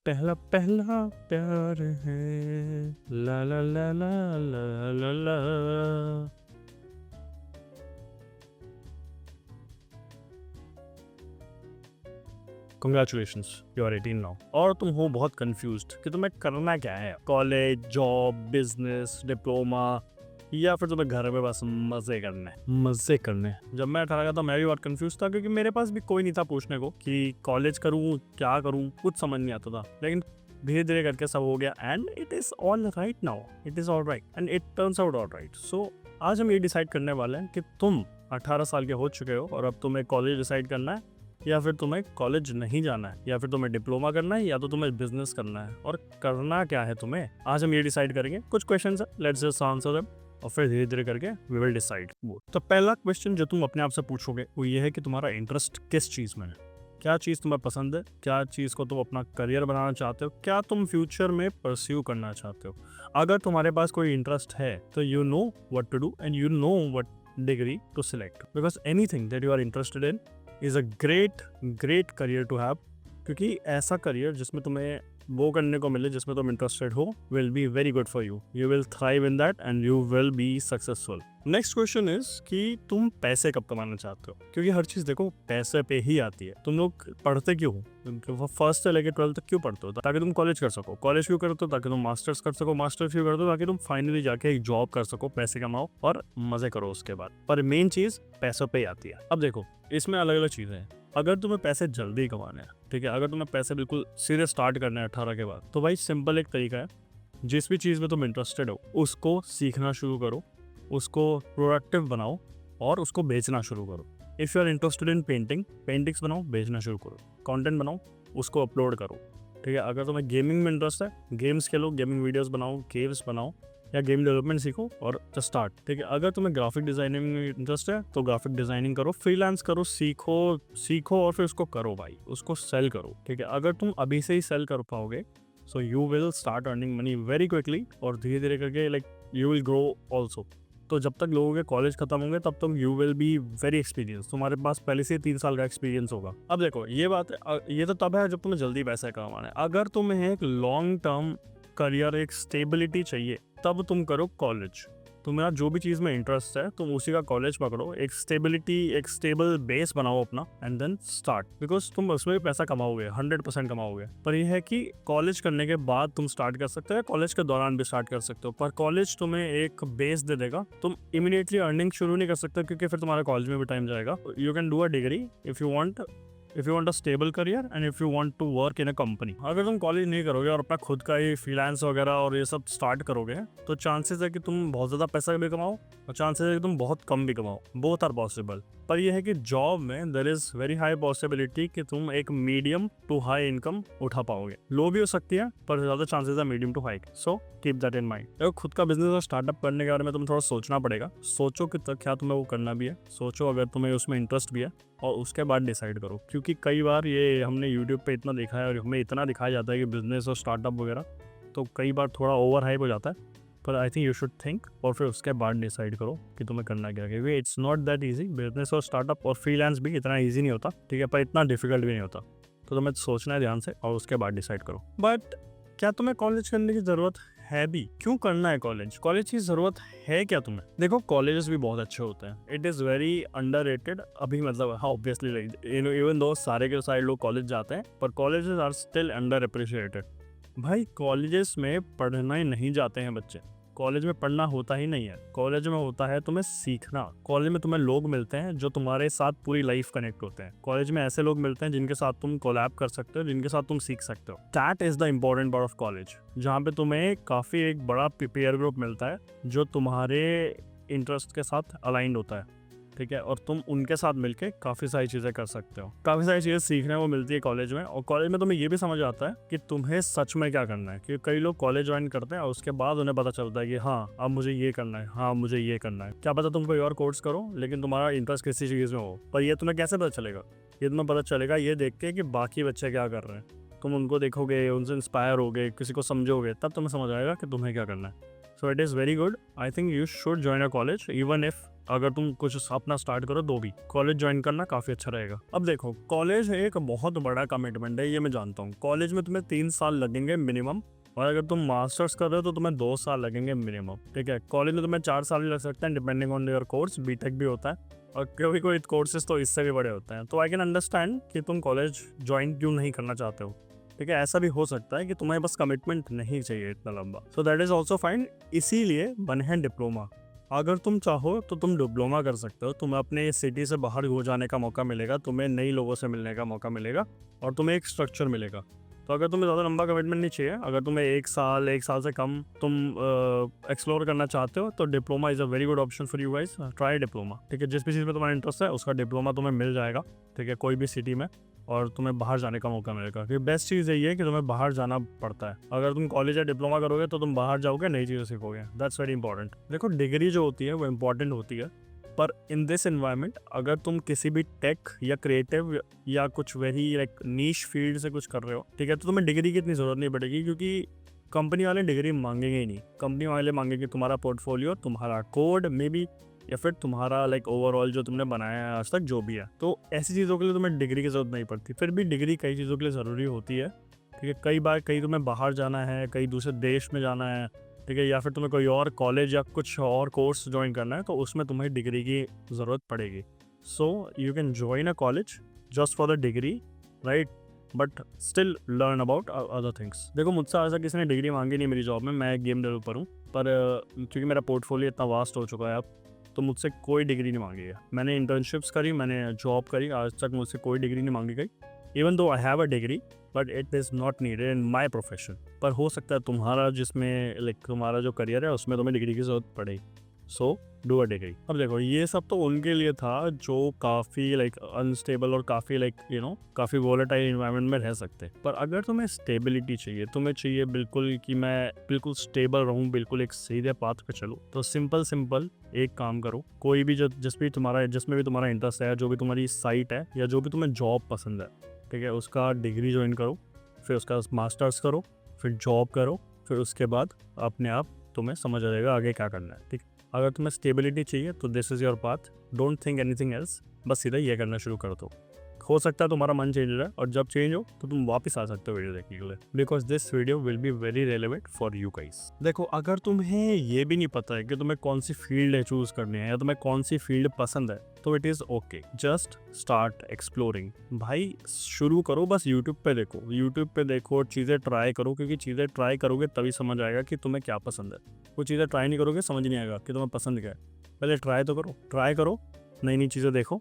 पहला पहला प्यार है, ला ला ला ला ला ला ला। कंग्रेचुलेशंस, यू आर 18 नाउ और तुम हो बहुत कंफ्यूज्ड कि तुम्हें करना क्या है, कॉलेज, जॉब, बिजनेस, डिप्लोमा, या फिर तुम्हें घर में बस मजे करने। जब मैं 18 का था मैं भी बहुत कंफ्यूज था क्योंकि मेरे पास भी कोई नहीं था पूछने को कि कॉलेज करूँ क्या करूँ, कुछ समझ नहीं आता था। लेकिन धीरे धीरे करके सब हो गया and it is all right now, it is all right and it turns out all right. So आज हम ये डिसाइड करने वाले हैं कि तुम 18 साल के हो चुके हो और अब तुम्हें कॉलेज डिसाइड करना है, या फिर तुम्हें कॉलेज नहीं जाना है, या फिर तुम्हें डिप्लोमा करना है, या तो तुम्हें बिजनेस करना है, और करना क्या है तुम्हें आज हम ये डिसाइड करेंगे। कुछ क्वेश्चंस है, लेट्स जस्ट आंसर देम और फिर धीरे धीरे करके वी विल डिसाइड। तो पहला क्वेश्चन जो तुम अपने आप से पूछोगे वो ये है कि तुम्हारा इंटरेस्ट किस चीज में है, क्या चीज तुम्हें पसंद है, क्या चीज को तुम अपना करियर बनाना चाहते हो, क्या तुम फ्यूचर में परस्यू करना चाहते हो। अगर तुम्हारे पास कोई इंटरेस्ट है तो you know what to do and you know what degree to select, because anything that you are interested in is a great career to have. क्योंकि ऐसा करियर जिसमें तुम्हें वो करने को मिले जिसमें तुम इंटरेस्टेड हो will be very good for you, you will thrive in that and you will be successful. Next question is कि तुम पैसे कब कमाना चाहते हो, क्योंकि हर चीज देखो पैसे पे ही आती है। तुम लोग पढ़ते क्यों हो, फर्स्ट से लेकर 12 तक क्यों पढ़ते हो, ताकि तुम कॉलेज कर सको। कॉलेज क्यों करते हो, ताकि तुम मास्टर्स कर सको। मास्टर्स क्यों करते हो, ताकि तुम फाइनली जाके एक जॉब कर सको, पैसे कमाओ और मजे करो उसके बाद। पर मेन चीज पैसों पे ही आती है। अब देखो इसमें अलग अलग चीजें हैं। अगर तुम्हें पैसे जल्दी कमाने हैं, ठीक है, अगर तुम्हें पैसे बिल्कुल सीधे स्टार्ट करने हैं 18 के बाद, तो भाई सिंपल एक तरीका है, जिस भी चीज़ में तुम इंटरेस्टेड हो उसको सीखना शुरू करो, उसको प्रोडक्टिव बनाओ और उसको बेचना शुरू करो। If you are interested in paintings बनाओ, बेचना शुरू करो। कंटेंट बनाओ, उसको अपलोड करो, ठीक है। अगर तुम्हें गेमिंग में इंटरेस्ट है, गेम्स खेलो, गेमिंग वीडियोस बनाओ, गेम्स बनाओ, या गेम डेवलपमेंट सीखो और जस्ट स्टार्ट, ठीक है। अगर तुम्हें ग्राफिक डिजाइनिंग में इंटरेस्ट है तो ग्राफिक डिजाइनिंग करो, फ्रीलांस करो, सीखो और फिर उसको करो भाई, उसको सेल करो, ठीक है। अगर तुम अभी से ही सेल कर पाओगे so you will start earning money very quickly और धीरे धीरे करके like you will grow also. तो जब तक लोगों के कॉलेज खत्म होंगे तब तक you will be very experience, तुम्हारे पास पहले से 3 साल का एक्सपीरियंस होगा। अब देखो ये बात है, ये तो तब है जब तुम्हें जल्दी पैसा कमाना है। अगर तुम्हें एक लॉन्ग टर्म करियर, एक स्टेबिलिटी चाहिए, तब तुम करो कॉलेज। तुम्हारा जो भी चीज़ में इंटरेस्ट है तुम उसी का कॉलेज पकड़ो, एक स्टेबिलिटी, एक स्टेबल बेस बनाओ अपना एंड देन स्टार्ट, बिकॉज तुम उसमें भी पैसा कमाओगे, 100% कमाओगे। पर यह है कि कॉलेज करने के बाद तुम स्टार्ट कर सकते हो, कॉलेज के दौरान भी स्टार्ट कर सकते हो, पर कॉलेज तुम्हें एक बेस दे देगा। तुम इमीडिएटली अर्निंग शुरू नहीं कर सकते क्योंकि फिर तुम्हारे कॉलेज में भी टाइम जाएगा। You can do a degree if you want, if you want a stable career and if you want to work in a company. अगर तुम कॉलेज नहीं करोगे और अपना खुद का ही फ्रीलांस वगैरह और ये सब स्टार्ट करोगे तो चांसेस है कि तुम बहुत ज़्यादा पैसा भी कमाओ और चांसेस है कि तुम बहुत कम भी कमाओ, बोथ आर पॉसिबल। पर यह है कि जॉब में there is very high possibility कि तुम एक मीडियम टू हाई इनकम उठा पाओगे। लो भी हो सकती है पर ज़्यादा चांसेस है medium to high. So keep that in mind. देखो खुद का बिजनेस और स्टार्टअप करने के बारे में तुम्हें थोड़ा सोचना पड़ेगा। सोचो कि क्या तुम्हें वो करना भी है, सोचो अगर तुम्हें उसमें इंटरेस्ट भी है, और उसके बाद डिसाइड करो। क्योंकि कई बार ये हमने यूट्यूब पे इतना देखा है और हमें इतना दिखाया जाता है कि बिजनेस और स्टार्टअप वगैरह, तो कई बार थोड़ा ओवर हाइप हो जाता है। पर आई थिंक यू शुड थिंक और फिर उसके बाद डिसाइड करो कि तुम्हें करना क्या है, क्योंकि it's not that easy. Business और स्टार्टअप और फ्रीलांस भी इतना ईजी नहीं होता, ठीक है, पर इतना डिफिकल्ट भी नहीं होता। तो तुम्हें सोचना है ध्यान से और उसके बाद डिसाइड करो। बट क्या तुम्हें कॉलेज करने की ज़रूरत है भी, क्यों करना है कॉलेज, कॉलेज की ज़रूरत है क्या तुम्हें? देखो कॉलेजेस भी बहुत अच्छे होते हैं, इट इज़ वेरी अंडररेटेड अभी, मतलब हाँ ऑब्वियसली इवन दो सारे के सारे लोग कॉलेज जाते हैं, पर colleges are still underappreciated. भाई कॉलेजेस में पढ़ने नहीं जाते हैं बच्चे, कॉलेज में पढ़ना होता ही नहीं है। कॉलेज में होता है तुम्हें सीखना। कॉलेज में तुम्हें लोग मिलते हैं जो तुम्हारे साथ पूरी लाइफ कनेक्ट होते हैं। कॉलेज में ऐसे लोग मिलते हैं जिनके साथ तुम कोलैब कर सकते हो, जिनके साथ तुम सीख सकते हो। That is the important part of college, जहाँ पे तुम्हें काफ़ी एक बड़ा पीयर ग्रुप मिलता है जो तुम्हारे इंटरेस्ट के साथ अलाइंड होता है, ठीक है, और तुम उनके साथ मिलके काफ़ी सारी चीज़ें कर सकते हो। काफ़ी सारी चीज़ें सीखने को मिलती है कॉलेज में, और कॉलेज में तुम्हें ये भी समझ आता है कि तुम्हें सच में क्या करना है। क्योंकि कई लोग कॉलेज ज्वाइन करते हैं और उसके बाद उन्हें पता चलता है कि हाँ अब मुझे ये करना है, हाँ मुझे ये करना है। क्या पता तुम कोई और कोर्स करो लेकिन तुम्हारा इंटरेस्ट किसी चीज़ में हो, पर ये तुम्हें कैसे पता चलेगा? ये तुम्हें पता चलेगा ये देख के कि बाकी बच्चे क्या कर रहे हैं। तुम उनको देखोगे, उनसे इंस्पायर होगे, किसी को समझोगे, तब तुम्हें समझ आएगा कि तुम्हें क्या करना है। So it is very good. I think you should join a college, even if अगर तुम कुछ अपना स्टार्ट करो तो भी कॉलेज ज्वाइन करना काफ़ी अच्छा रहेगा। अब देखो, कॉलेज एक बहुत बड़ा कमिटमेंट है, ये मैं जानता हूँ। कॉलेज में तुम्हें 3 साल लगेंगे मिनिमम, और अगर तुम मास्टर्स कर रहे हो तो तुम्हें 2 साल लगेंगे मिनिमम, ठीक है। कॉलेज में तुम्हें 4 साल भी लग सकते हैं depending on your course, BTech भी होता है, और कोई कोई कोर्सेज तो इससे भी बड़े होते हैं। तो आई कैन अंडरस्टैंड कि तुम कॉलेज ज्वाइन क्यों नहीं करना चाहते हो, ठीक है। ऐसा भी हो सकता है कि तुम्हें बस कमिटमेंट नहीं चाहिए इतना लंबा, so that is also fine. इसीलिए बने हैं डिप्लोमा। अगर तुम चाहो तो तुम डिप्लोमा कर सकते हो, तुम्हें अपने सिटी से बाहर हो जाने का मौका मिलेगा, तुम्हें नई लोगों से मिलने का मौका मिलेगा, और तुम्हें एक स्ट्रक्चर मिलेगा। तो अगर तुम्हें ज़्यादा लंबा कमिटमेंट नहीं चाहिए, अगर तुम्हें 1 साल से कम तुम एक्सप्लोर करना चाहते हो, तो diploma is a very good option for you guys. Try diploma, ठीक है। जिस भी चीज़ में तुम्हारा इंटरेस्ट है उसका डिप्लोमा तुम्हें मिल जाएगा, ठीक है, कोई भी सिटी में, और तुम्हें बाहर जाने का मौका मिलेगा। क्योंकि बेस्ट चीज़ यही है कि तुम्हें बाहर जाना पड़ता है। अगर तुम कॉलेज या डिप्लोमा करोगे तो तुम बाहर जाओगे, नई चीज़ें सीखोगे, दैट्स वेरी इंपॉर्टेंट। देखो, डिग्री जो होती है वो इंपॉर्टेंट होती है, पर इन दिस एनवायरनमेंट अगर तुम किसी भी टेक या क्रिएटिव या कुछ वेरी लाइक नीश फील्ड से कुछ कर रहे हो, ठीक है, तो तुम्हें डिग्री की इतनी ज़रूरत नहीं पड़ेगी, क्योंकि कंपनी वाले डिग्री मांगेंगे ही नहीं। कंपनी वाले मांगेंगे तुम्हारा पोर्टफोलियो, तुम्हारा कोड मे बी, या फिर तुम्हारा लाइक ओवरऑल जो तुमने बनाया है आज तक, जो भी है। तो ऐसी चीज़ों के लिए तुम्हें डिग्री की ज़रूरत नहीं पड़ती। फिर भी डिग्री कई चीज़ों के लिए ज़रूरी होती है, ठीक है। कई बार कहीं तुम्हें बाहर जाना है, कहीं दूसरे देश में जाना है, ठीक है, या फिर तुम्हें कोई और कॉलेज या कुछ और कोर्स ज्वाइन करना है, तो उसमें तुम्हें डिग्री की ज़रूरत पड़ेगी। So you can join a college just for the degree, right, but still learn about other things. देखो, मुझसे आज तक किसी ने डिग्री मांगी नहीं मेरी जॉब में, मैं एक गेम डेवलपर हूँ, पर क्योंकि मेरा पोर्टफोलियो इतना वास्ट हो चुका है अब, तो मुझसे कोई डिग्री नहीं मांगी है। मैंने इंटर्नशिप्स करी, मैंने जॉब करी, आज तक मुझसे कोई डिग्री नहीं मांगी गई। Even though I have a degree, but it is not needed in my profession. पर हो सकता है तुम्हारा जिसमें लाइक तुम्हारा जो करियर है उसमें तुम्हें डिग्री की ज़रूरत पड़ेगी, सो डू अ डिग्री। अब देखो, ये सब तो उनके लिए था जो काफ़ी लाइक अनस्टेबल और काफ़ी लाइक काफ़ी वोलेटाइल इन्वायरमेंट में रह सकते हैं। पर अगर तुम्हें स्टेबिलिटी चाहिए, तुम्हें चाहिए बिल्कुल कि मैं बिल्कुल स्टेबल रहूँ, बिल्कुल एक सीधे पाथ पे चलूँ, तो सिंपल एक काम करो। कोई भी जिसमें भी तुम्हारा इंटरेस्ट है, जो भी तुम्हारी साइट है, या जो भी तुम्हें जॉब पसंद है, ठीक है, उसका डिग्री ज्वाइन करो, फिर उसका मास्टर्स करो, फिर जॉब करो, फिर उसके बाद अपने आप तुम्हें समझ आ जाएगा आगे क्या करना है, ठीक। अगर तुम्हें स्टेबिलिटी चाहिए तो this is your path, don't think anything else, बस सीधा ये करना शुरू कर दो। हो सकता है तुम्हारा मन चेंज हो जाए, और जब चेंज हो तो तुम वापस आ सकते हो वीडियो देखने के लिए, because this video will be very relevant for you guys. देखो, अगर तुम्हें ये भी नहीं पता है कि तुम्हें कौन सी फील्ड चूज करनी है, या तुम्हें कौन सी फील्ड पसंद है, तो it is okay, just start exploring. भाई शुरू करो, बस यूट्यूब पे देखो, चीज़ें ट्राई करो, क्योंकि चीज़ें ट्राई करोगे तभी समझ आएगा कि तुम्हें क्या पसंद है। कुछ चीज़ें ट्राई नहीं करोगे, समझ नहीं आएगा कि तुम्हें पसंद क्या है। पहले ट्राई करो, नई नई चीज़ें देखो,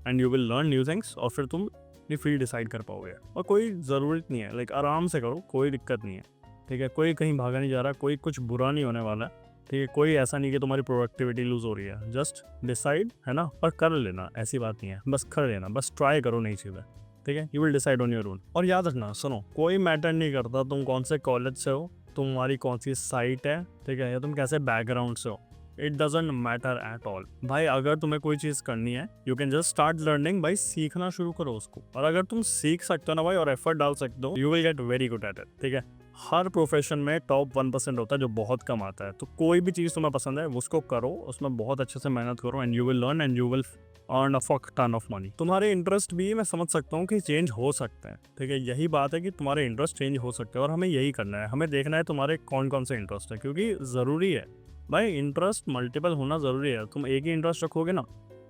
and you will learn new things, और फिर तुम अपनी फील्ड डिसाइड कर पाओगे। और कोई ज़रूरत नहीं है, लाइक आराम से करो, कोई दिक्कत नहीं है, ठीक है। कोई कहीं भागा नहीं जा रहा, कोई कुछ बुरा नहीं होने वाला है, ठीक है। कोई ऐसा नहीं कि तुम्हारी प्रोडक्टिविटी लूज हो रही है, जस्ट डिसाइड, है ना, और कर लेना, ऐसी बात नहीं है, बस कर लेना, बस ट्राई करो नई चीज़ें, ठीक है। You will decide on your own. और याद रखना, सुनो, कोई मैटर नहीं करता तुम कौन से कॉलेज से हो, तुम्हारी कौन सी साइट है, ठीक है, या तुम कैसे बैकग्राउंड से हो, it doesn't matter at all. भाई अगर तुम्हें कोई चीज़ करनी है, you can just start learning, भाई सीखना शुरू करो उसको। और अगर तुम सीख सकते हो ना भाई, और एफर्ट डाल सकते हो, you will get very good at it, ठीक है। हर प्रोफेशन में टॉप 1% होता है जो बहुत कम आता है। तो कोई भी चीज़ तुम्हें पसंद है उसको करो, उसमें बहुत अच्छे से मेहनत करो, and you will learn, and you will earn a fuck ton of money. तुम्हारे इंटरेस्ट भी मैं समझ सकता हूँ कि चेंज हो सकते हैं, ठीक है। यही बात है कि तुम्हारे इंटरेस्ट चेंज हो सकते हैं, और हमें यही करना है, हमें देखना है तुम्हारे कौन कौन से इंटरेस्ट है, क्योंकि ज़रूरी है भाई, इंटरेस्ट मल्टीपल होना ज़रूरी है। तुम एक ही इंटरेस्ट रखोगे ना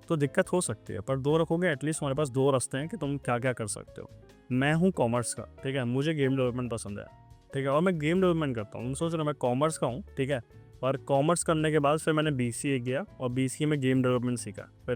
तो दिक्कत हो सकती है, पर 2 रखोगे, एटलीस्ट तुम्हारे पास 2 रास्ते हैं कि तुम क्या क्या कर सकते हो। मैं हूँ कॉमर्स का, ठीक है, मुझे गेम डेवलपमेंट पसंद है, ठीक है, और मैं गेम डेवलपमेंट करता हूँ। सोच रहा मैं कॉमर्स का हूँ, ठीक है, और कॉमर्स करने के बाद फिर मैंने BCA किया, और BCA में गेम डेवलपमेंट सीखा, फिर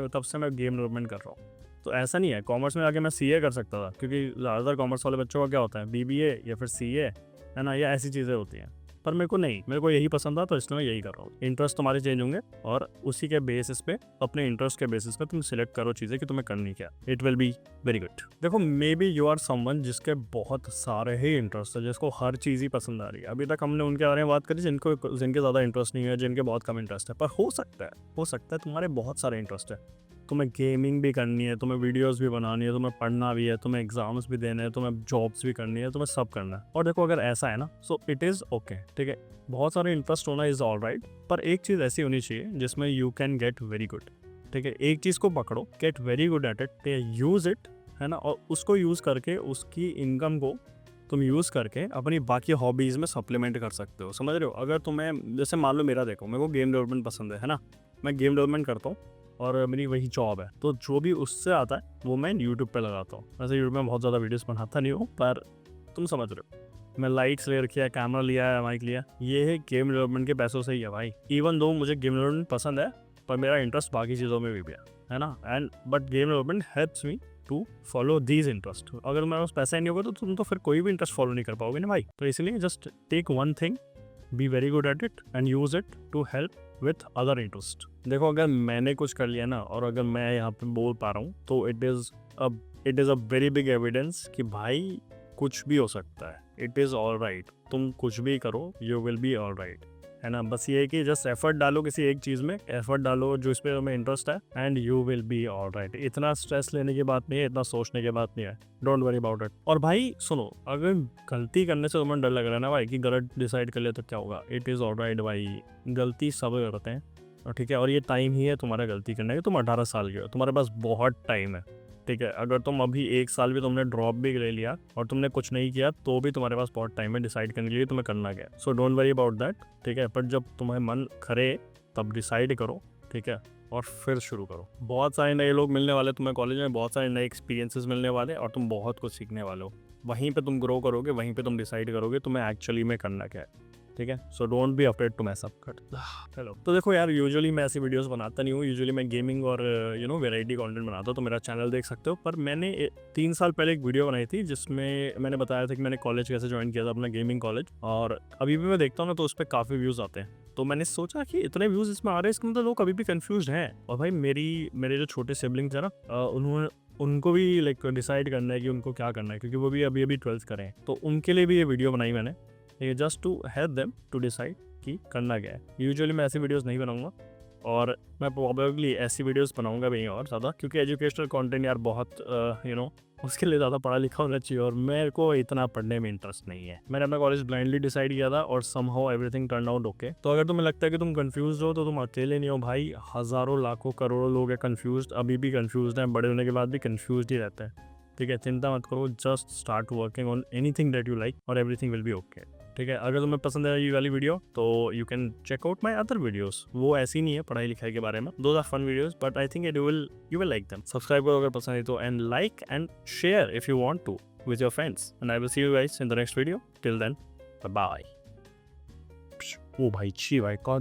तब से मैं गेम डेवलपमेंट कर रहा हूँ। तो ऐसा नहीं है कॉमर्स में आके मैं CA कर सकता था, क्योंकि ज़्यादातर कॉमर्स वाले बच्चों का क्या होता है, BBA या फिर CA, है ना, या ऐसी चीज़ें होती हैं। पर मेरे को नहीं, मेरे को यही पसंद था, तो इसलिए मैं यही कर रहा हूँ। इंटरेस्ट तुम्हारे चेंज होंगे, और उसी के बेसिस पे, अपने इंटरेस्ट के बेसिस पे तुम सिलेक्ट करो चीज़ें कि तुम्हें करनी क्या। It will be very good. देखो, maybe you are someone जिसके बहुत सारे ही इंटरेस्ट है, जिसको हर चीज़ ही पसंद आ रही है। अभी तक हमने उनके बारे में बात करी जिनके ज़्यादा इंटरेस्ट नहीं है, जिनके बहुत कम इंटरेस्ट है। पर हो सकता है तुम्हारे बहुत सारे इंटरेस्ट है, तुम्हें गेमिंग भी करनी है, तुम्हें वीडियोस भी बनानी है, तुम्हें पढ़ना भी है, तुम्हें एग्जाम्स भी देने हैं, तुम्हें जॉब्स भी करनी है, तुम्हें सब करना है। और देखो अगर ऐसा है ना, सो इट इज़ ओके, ठीक है। बहुत सारे इंटरेस्ट होना इज़ ऑल राइट, पर एक चीज़ ऐसी होनी चाहिए जिसमें you can get very good, ठीक है। एक चीज़ को पकड़ो, get very good at it, use it, है ना, और उसको यूज़ करके उसकी इनकम को तुम यूज़ करके अपनी बाकी हॉबीज़ में सप्लीमेंट कर सकते हो, समझ रहे हो। अगर तुम्हें जैसे मान लो मेरा देखो, मेरे को गेम डेवलपमेंट पसंद है ना, मैं गेम डेवलपमेंट करता हूँ और मेरी वही जॉब है, तो जो भी उससे आता है वो मैं यूट्यूब पे लगाता हूँ। वैसे यूट्यूब में बहुत ज़्यादा वीडियोस बनाता नहीं हूँ, पर तुम समझ रहे हो। मैं लाइट्स ले रखी है, कैमरा लिया है, माइक लिया, ये है गेम डेवलपमेंट के पैसों से ही है भाई। इवन दो मुझे गेम डेवलपमेंट पसंद है, पर मेरा इंटरेस्ट बाकी चीज़ों में भी है ना। And but game development helps me to follow these interest. अगर मेरे पास पैसा ही नहीं होगा तो तुम तो फिर कोई भी इंटरेस्ट फॉलो नहीं कर पाओगे ना भाई। तो इसलिए just take one thing, be very good at it and use it to help with other interest. देखो अगर मैंने कुछ कर लिया ना, और अगर मैं यहाँ पे बोल पा रहा हूँ, तो it is a very big evidence कि भाई कुछ भी हो सकता है। इट इज़ ऑल राइट, तुम कुछ भी करो, you will be all right, है ना। बस ये है कि जस्ट एफर्ट डालो किसी एक चीज़ में, एफर्ट डालो जो इस पे तुम्हें इंटरेस्ट है, and you will be all right. इतना स्ट्रेस लेने की बात नहीं है, इतना सोचने की बात नहीं है, डोंट वरी अबाउट इट। और भाई सुनो, अगर गलती करने से तुम्हें डर लग रहा है ना भाई कि गलत डिसाइड कर लिया तो क्या होगा, इट इज़ ऑल राइट भाई, गलती सब करते हैं, और ठीक है। और ये टाइम ही है तुम्हारा गलती करने का, तुम 18 साल के हो, तुम्हारे पास बहुत टाइम है, ठीक है। अगर तुम अभी 1 साल भी तुमने ड्रॉप भी ले लिया और तुमने कुछ नहीं किया, तो भी तुम्हारे पास बहुत टाइम है डिसाइड करने के लिए तुम्हें करना क्या है। So don't worry about that, ठीक है। पर जब तुम्हें मन करे तब डिसाइड करो, ठीक है, और फिर शुरू करो। बहुत सारे नए लोग मिलने वाले तुम्हें कॉलेज में, बहुत सारे नए एक्सपीरियंसेस मिलने वाले, और तुम बहुत कुछ सीखने वाले हो। वहीं पे तुम ग्रो करोगे, वहीं पे तुम डिसाइड करोगे तुम्हें एक्चुअली में करना क्या है, ठीक है। So don't be afraid to mess up cut. Hello, तो देखो यार, यूजुअली मैं ऐसी वीडियोस बनाता नहीं हूँ, यूजुअली मैं गेमिंग और वैरायटी कंटेंट बनाता हूँ, तो मेरा चैनल देख सकते हो। पर मैंने 3 साल पहले एक वीडियो बनाई थी जिसमें मैंने बताया था कि मैंने कॉलेज कैसे ज्वाइन किया था, अपना गेमिंग कॉलेज, और अभी भी मैं देखता हूँ ना तो उस पर काफ़ी व्यूज़ आते हैं। तो मैंने सोचा कि इतने व्यूज़ इसमें आ रहे हैं, इसका मतलब लोग अभी भी कन्फ्यूज हैं। और भाई मेरे जो छोटे सिबलिंग्स हैं ना, उनको भी लाइक डिसाइड करना है कि उनको क्या करना है, क्योंकि वो भी अभी ट्वेल्थ करें, तो उनके लिए भी ये वीडियो बनाई मैंने, just to help them to decide कि करना क्या है। यूजुअली मैं ऐसी वीडियोस नहीं बनाऊंगा, और मैं प्रोबेबली ऐसी वीडियोस बनाऊंगा भी और ज़्यादा, क्योंकि एजुकेशनल कंटेंट यार बहुत उसके लिए ज़्यादा पढ़ा लिखा होना चाहिए, और मेरे को इतना पढ़ने में इंटरेस्ट नहीं है। मैंने अपना कॉलेज ब्लाइंडली डिसाइड किया था, और somehow everything turn out okay. तो अगर तुम्हें लगता है कि तुम कंफ्यूज हो, तो तुम अकेले नहीं हो भाई, हज़ारों लाखों करोड़ों लोग हैं कंफ्यूज, अभी भी कंफ्यूज हैं, बड़े होने के बाद भी कंफ्यूज ही रहते हैं, ठीक है। चिंता मत करो, just start working on anything that you like, और एवरीथिंग विल बी ओके, ठीक है। अगर तुम्हें पसंद है ये वाली वीडियो, तो you can check out my other videos. वो ऐसी नहीं है पढ़ाई लिखाई के बारे में, those are fun videos, but I think you will like them. Subscribe करो अगर पसंद है तो, and like and share if you want to with your friends, and I will see you guys in the next video. Till then, bye bye. ओ भाई, ची भाई, कौन